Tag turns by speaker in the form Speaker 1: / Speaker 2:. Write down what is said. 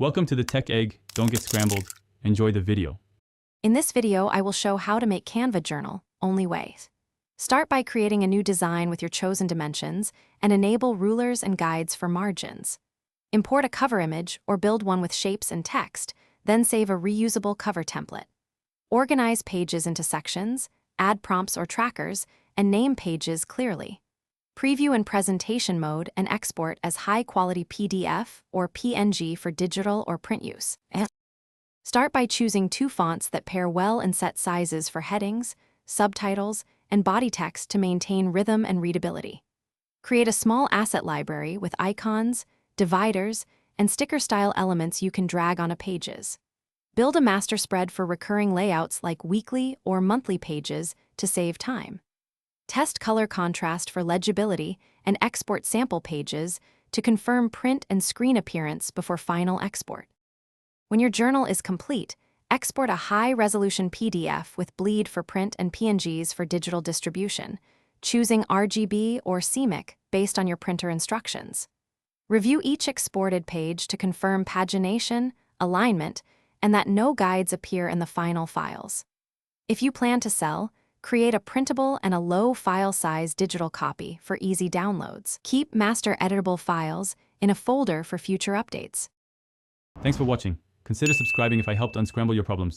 Speaker 1: Welcome to the Tech Egg. Don't get scrambled. Enjoy the video.
Speaker 2: In this video, I will show how to make Canva Journal, only way. Start by creating a new design with your chosen dimensions and enable rulers and guides for margins. Import a cover image or build one with shapes and text, then save a reusable cover template. Organize pages into sections, add prompts or trackers, and name pages clearly. Preview in presentation mode and export as high-quality PDF or PNG for digital or print use. Start by choosing two fonts that pair well and set sizes for headings, subtitles, and body text to maintain rhythm and readability. Create a small asset library with icons, dividers, and sticker-style elements you can drag onto pages. Build a master spread for recurring layouts like weekly or monthly pages to save time. Test color contrast for legibility and export sample pages to confirm print and screen appearance before final export. When your journal is complete, export a high-resolution PDF with bleed for print and PNGs for digital distribution, choosing RGB or CMYK based on your printer instructions. Review each exported page to confirm pagination, alignment, and that no guides appear in the final files. If you plan to sell, create a printable and a low file size digital copy for easy downloads. Keep master editable files in a folder for future updates.
Speaker 1: Thanks for watching. Consider subscribing if I helped unscramble your problems.